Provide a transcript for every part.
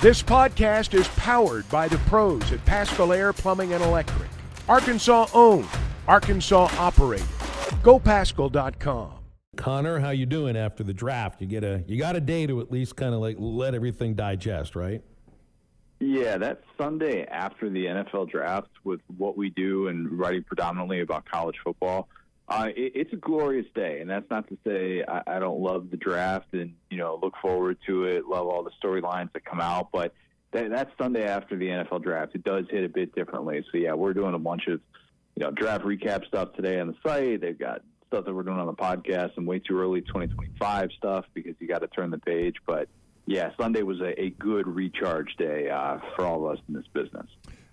This podcast is powered by the pros at Paschal Air Plumbing and Electric. Arkansas owned, Arkansas operated. GoPaschal.com. Connor, how you doing after the draft? You got a day to at least kind of like let everything digest, right? Yeah, that Sunday after the NFL draft with what we do and writing predominantly about college football, it's a glorious day. And that's not to say I don't love the draft and, look forward to it, love all the storylines that come out. But that Sunday after the NFL draft, it does hit a bit differently. So, yeah, we're doing a bunch of, draft recap stuff today on the site. They've got stuff that we're doing on the podcast and way too early 2025 stuff because you got to turn the page. But, yeah, Sunday was a good recharge day for all of us in this business.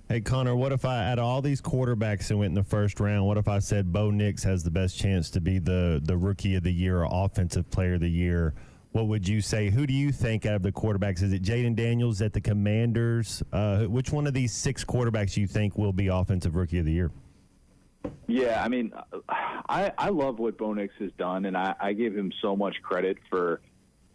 Hey, Connor, what if out of all these quarterbacks that went in the first round, what if I said Bo Nix has the best chance to be the Rookie of the Year or Offensive Player of the Year? What would you say? Who do you think out of the quarterbacks? Is it Jaden Daniels at the Commanders? Which one of these 6 quarterbacks do you think will be Offensive Rookie of the Year? Yeah, I mean, I love what Bo Nix has done, and I give him so much credit for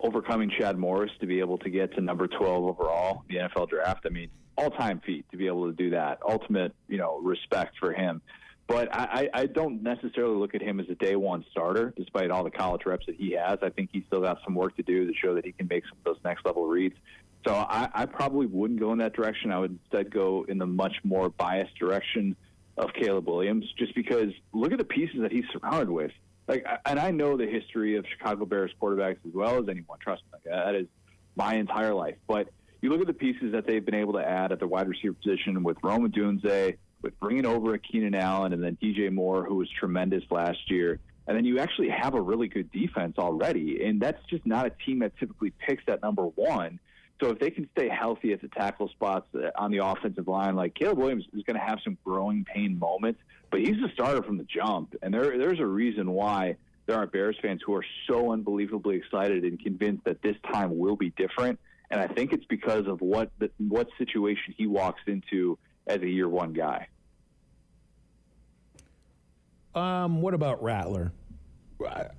overcoming Chad Morris to be able to get to number 12 overall in the NFL draft. I mean, all-time feat to be able to do that. Ultimate, respect for him. But I don't necessarily look at him as a day one starter, despite all the college reps that he has. I think he's still got some work to do to show that he can make some of those next-level reads. So I probably wouldn't go in that direction. I would instead go in the much more biased direction of Caleb Williams, just because look at the pieces that he's surrounded with. And I know the history of Chicago Bears quarterbacks as well as anyone. Trust me, that is my entire life. But you look at the pieces that they've been able to add at the wide receiver position with Rome Odunze, with bringing over a Keenan Allen, and then DJ Moore, who was tremendous last year. And then you actually have a really good defense already. And that's just not a team that typically picks at number one. So if they can stay healthy at the tackle spots on the offensive line, like Caleb Williams is going to have some growing pain moments, but he's a starter from the jump. And there's a reason why there are Bears fans who are so unbelievably excited and convinced that this time will be different. And I think it's because of what situation he walks into as a year one guy. What about Rattler?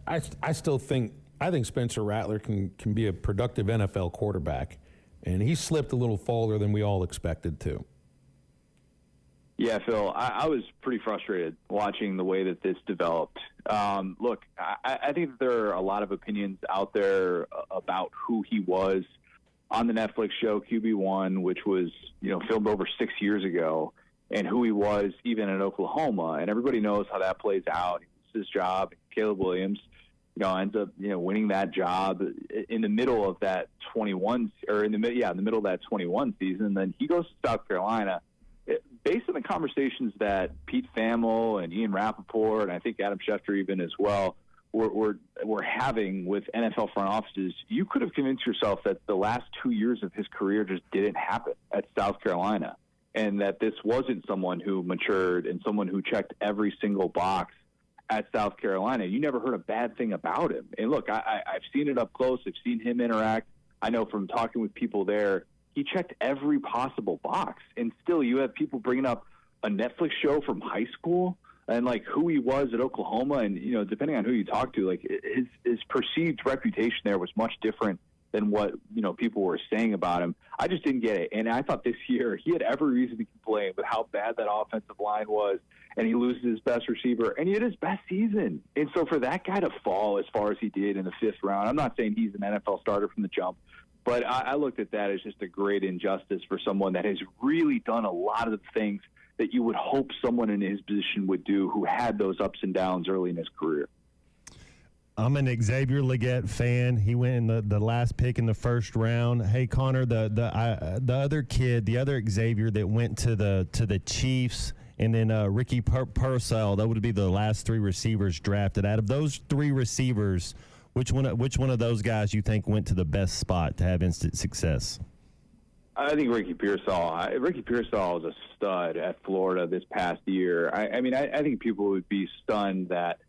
I think Spencer Rattler can be a productive NFL quarterback, and he slipped a little farther than we all expected to. Yeah, Phil, I was pretty frustrated watching the way that this developed. Look, I think that there are a lot of opinions out there about who he was on the Netflix show QB1, which was, filmed over 6 years ago, and who he was even in Oklahoma. And everybody knows how that plays out. It's his job. Caleb Williams, ends up, winning that job in the middle of that 21 season. Then he goes to South Carolina. Based on the conversations that Pete Thamel and Ian Rappaport, and I think Adam Schefter even as well, were having with NFL front offices, you could have convinced yourself that the last 2 years of his career just didn't happen at South Carolina, and that this wasn't someone who matured and someone who checked every single box at South Carolina. You never heard a bad thing about him. And look, I've seen it up close. I've seen him interact. I know from talking with people there, he checked every possible box. And still, you have people bringing up a Netflix show from high school and, like, who he was at Oklahoma. And, depending on who you talk to, like, his perceived reputation there was much different than what, people were saying about him. I just didn't get it. And I thought this year he had every reason to complain with how bad that offensive line was, and he loses his best receiver, and he had his best season. And so for that guy to fall as far as he did in the 5th round, I'm not saying he's an NFL starter from the jump, but I looked at that as just a great injustice for someone that has really done a lot of the things that you would hope someone in his position would do who had those ups and downs early in his career. I'm an Xavier Legette fan. He went in the last pick in the first round. Hey, Connor, the other kid, the other Xavier that went to the Chiefs, and then Ricky Purcell, that would be the last 3 receivers drafted. Out of those 3 receivers, which one of those guys you think went to the best spot to have instant success? I think Ricky Pearsall. Ricky Pearsall was a stud at Florida this past year. I mean, I think people would be stunned that,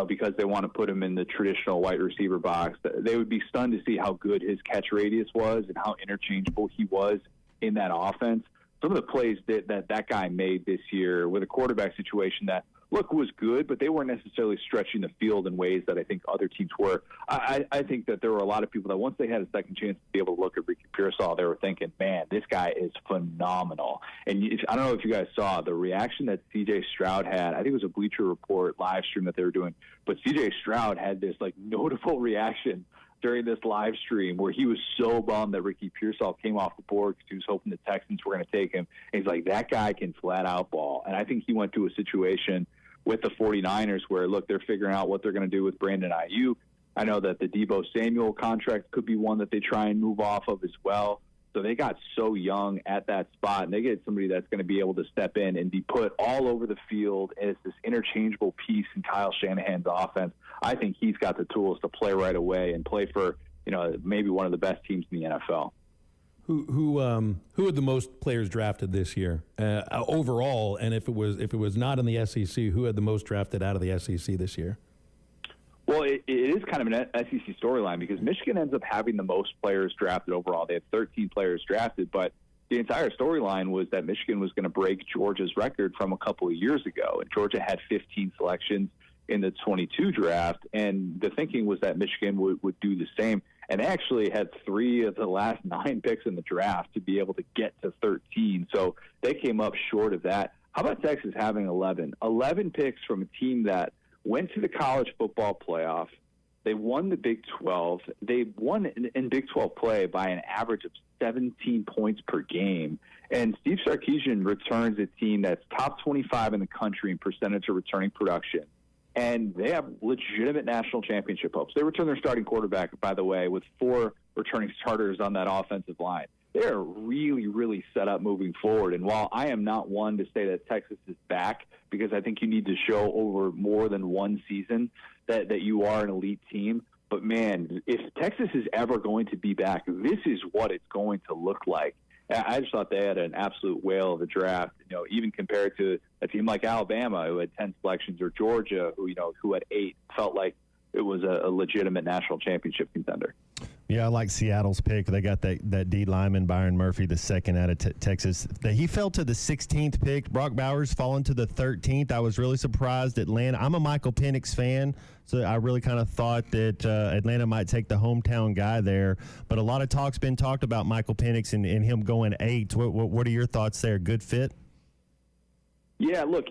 because they want to put him in the traditional wide receiver box, they would be stunned to see how good his catch radius was and how interchangeable he was in that offense. Some of the plays that guy made this year with a quarterback situation that look, was good, but they weren't necessarily stretching the field in ways that I think other teams were. I think that there were a lot of people that once they had a second chance to be able to look at Ricky Pearsall, they were thinking, man, this guy is phenomenal. And I don't know if you guys saw the reaction that C.J. Stroud had. I think it was a Bleacher Report live stream that they were doing, but C.J. Stroud had this notable reaction during this live stream where he was so bummed that Ricky Pearsall came off the board because he was hoping the Texans were going to take him. And he's like, that guy can flat out ball. And I think he went to a situation with the 49ers where, look, they're figuring out what they're going to do with Brandon Ayuk. I know that the Deebo Samuel contract could be one that they try and move off of as well. So they got so young at that spot, and they get somebody that's going to be able to step in and be put all over the field as this interchangeable piece in Kyle Shanahan's offense. I think he's got the tools to play right away and play for, maybe one of the best teams in the NFL. Who had the most players drafted this year overall? And if it was not in the SEC, who had the most drafted out of the SEC this year? Well, it is kind of an SEC storyline because Michigan ends up having the most players drafted overall. They had 13 players drafted, but the entire storyline was that Michigan was going to break Georgia's record from a couple of years ago, and Georgia had 15 selections in the 22 draft, and the thinking was that Michigan would do the same. And they actually had 3 of the last 9 picks in the draft to be able to get to 13. So they came up short of that. How about Texas having 11? 11 picks from a team that went to the college football playoff. They won the Big 12. They won in Big 12 play by an average of 17 points per game. And Steve Sarkisian returns a team that's top 25 in the country in percentage of returning production. And they have legitimate national championship hopes. They return their starting quarterback, by the way, with 4 returning starters on that offensive line. They're really, really set up moving forward. And while I am not one to say that Texas is back, because I think you need to show over more than one season that you are an elite team, but man, if Texas is ever going to be back, this is what it's going to look like. I just thought they had an absolute whale of a draft, even compared to a team like Alabama, who had 10 selections, or Georgia, who had 8, felt like it was a legitimate national championship contender. Yeah, I like Seattle's pick. They got that D lineman, Byron Murphy, the second out of Texas. He fell to the 16th pick. Brock Bowers falling to the 13th. I was really surprised. Atlanta. I'm a Michael Penix fan, so I really kind of thought that Atlanta might take the hometown guy there. But a lot of talk's been talked about Michael Penix and him going 8. What are your thoughts there? Good fit? Yeah, look,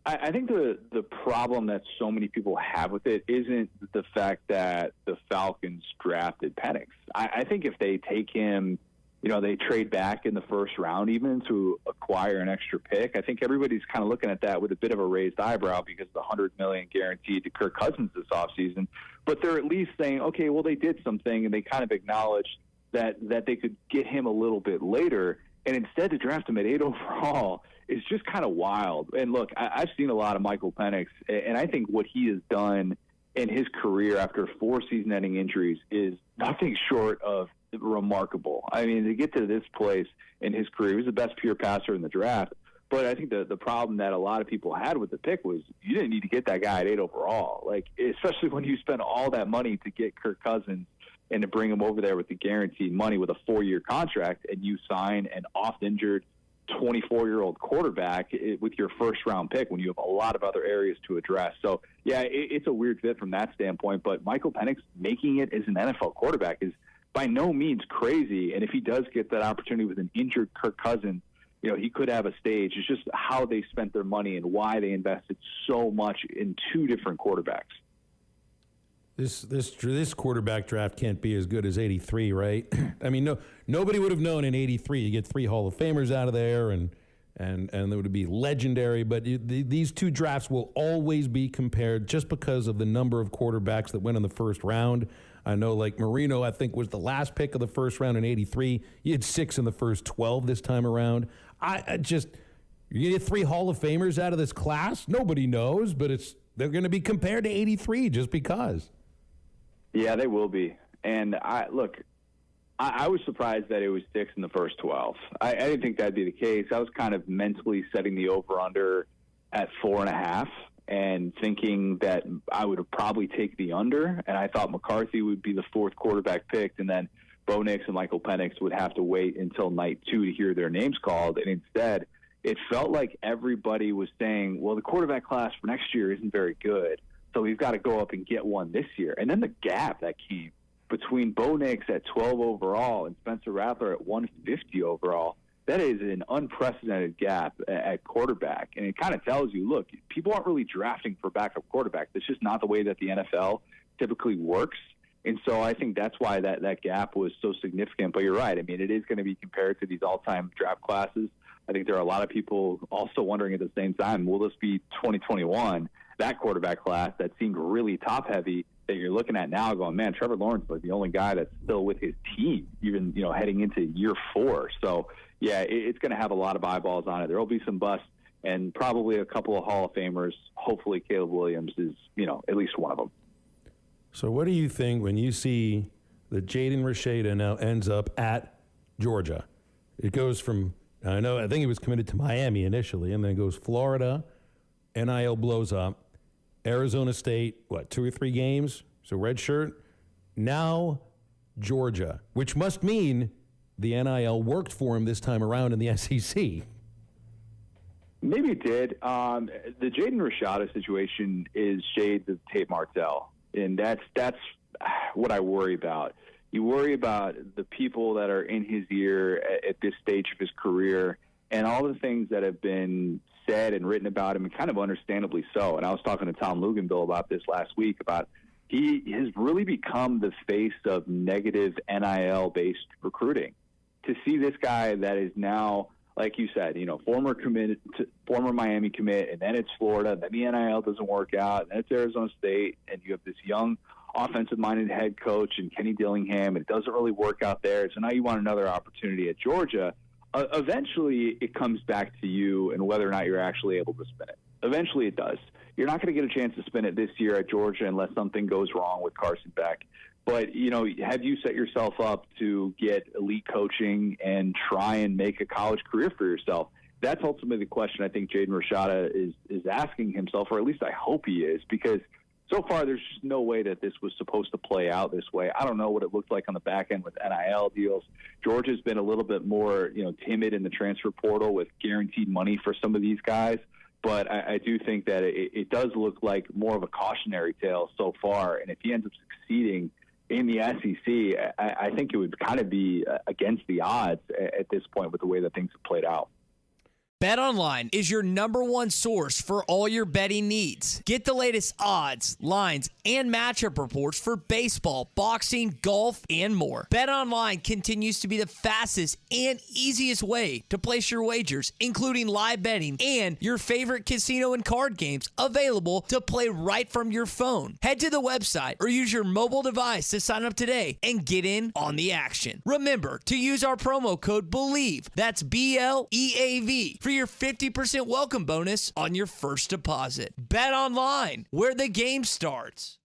I think the problem that so many people have with it isn't the fact that the Falcons drafted Penix. I think if they take him, they trade back in the first round even to acquire an extra pick, I think everybody's kind of looking at that with a bit of a raised eyebrow because of the $100 million guaranteed to Kirk Cousins this offseason. But they're at least saying, okay, well, they did something, and they kind of acknowledged that they could get him a little bit later. And instead to draft him at 8 overall is just kind of wild. And look, I've seen a lot of Michael Penix, and I think what he has done in his career after 4 season-ending injuries is nothing short of remarkable. I mean, to get to this place in his career, he was the best pure passer in the draft. But I think the problem that a lot of people had with the pick was you didn't need to get that guy at 8 overall, especially when you spent all that money to get Kirk Cousins and to bring him over there with the guaranteed money with a 4-year contract, and you sign an oft-injured 24-year-old quarterback with your first-round pick when you have a lot of other areas to address. So, yeah, it's a weird fit from that standpoint, but Michael Penix making it as an NFL quarterback is by no means crazy, and if he does get that opportunity with an injured Kirk Cousins, he could have a stage. It's just how they spent their money and why they invested so much in 2 different quarterbacks. This quarterback draft can't be as good as 83, right? I mean, nobody would have known in 83 you get 3 Hall of Famers out of there, and they would be legendary. But these 2 drafts will always be compared just because of the number of quarterbacks that went in the first round. I know, like Marino, I think was the last pick of the first round in 83. You had 6 in the first 12 this time around. I just you're gonna get 3 Hall of Famers out of this class. Nobody knows, but they're going to be compared to 83 just because. Yeah, they will be. And I was surprised that it was 6 in the first 12. I didn't think that'd be the case. I was kind of mentally setting the over-under at 4.5 and thinking that I would probably take the under. And I thought McCarthy would be the 4th quarterback picked, and then Bo Nix and Michael Penix would have to wait until night 2 to hear their names called. And instead, it felt like everybody was saying, well, the quarterback class for next year isn't very good, so we've got to go up and get one this year. And then the gap that came between Bo Nix at 12 overall and Spencer Rattler at 150 overall, that is an unprecedented gap at quarterback. And it kind of tells you, look, people aren't really drafting for backup quarterbacks. That's just not the way that the NFL typically works. And so I think that's why that gap was so significant. But you're right. I mean, it is going to be compared to these all-time draft classes. I think there are a lot of people also wondering at the same time, will this be 2021, that quarterback class that seemed really top-heavy, that you're looking at now going, man, Trevor Lawrence is like the only guy that's still with his team, even, heading into year 4. So, yeah, it's going to have a lot of eyeballs on it. There will be some busts and probably a couple of Hall of Famers. Hopefully Caleb Williams is, at least one of them. So what do you think when you see that Jaden Rashada now ends up at Georgia? It goes from, I think he was committed to Miami initially, and then it goes Florida, NIL blows up, Arizona State, 2 or 3 games? So red shirt. Now Georgia, which must mean the NIL worked for him this time around in the SEC. Maybe it did. The Jaden Rashada situation is shades of Tate Martell, and that's what I worry about. You worry about the people that are in his ear at this stage of his career and all the things that have been said and written about him, and kind of understandably so. And I was talking to Tom Luganville about this last week, about he has really become the face of negative NIL-based recruiting. To see this guy that is now, like you said, former Miami commit, and then it's Florida, then the NIL doesn't work out, and then it's Arizona State, and you have this young offensive-minded head coach and Kenny Dillingham, and it doesn't really work out there. So now you want another opportunity at Georgia. Eventually, it comes back to you and whether or not you're actually able to spin it. Eventually, it does. You're not going to get a chance to spin it this year at Georgia unless something goes wrong with Carson Beck. But, have you set yourself up to get elite coaching and try and make a college career for yourself? That's ultimately the question I think Jaden Rashada is asking himself, or at least I hope he is, because so far there's just no way that this was supposed to play out this way. I don't know what it looked like on the back end with NIL deals. Georgia's been a little bit more, timid in the transfer portal with guaranteed money for some of these guys. But I do think that it does look like more of a cautionary tale so far. And if he ends up succeeding in the SEC, I think it would kind of be against the odds at this point with the way that things have played out. BetOnline is your #1 source for all your betting needs. Get the latest odds, lines, and matchup reports for baseball, boxing, golf, and more. BetOnline continues to be the fastest and easiest way to place your wagers, including live betting and your favorite casino and card games available to play right from your phone. Head to the website or use your mobile device to sign up today and get in on the action. Remember to use our promo code BELIEVE, that's BLEAV, for your 50% welcome bonus on your first deposit. Bet online, where the game starts.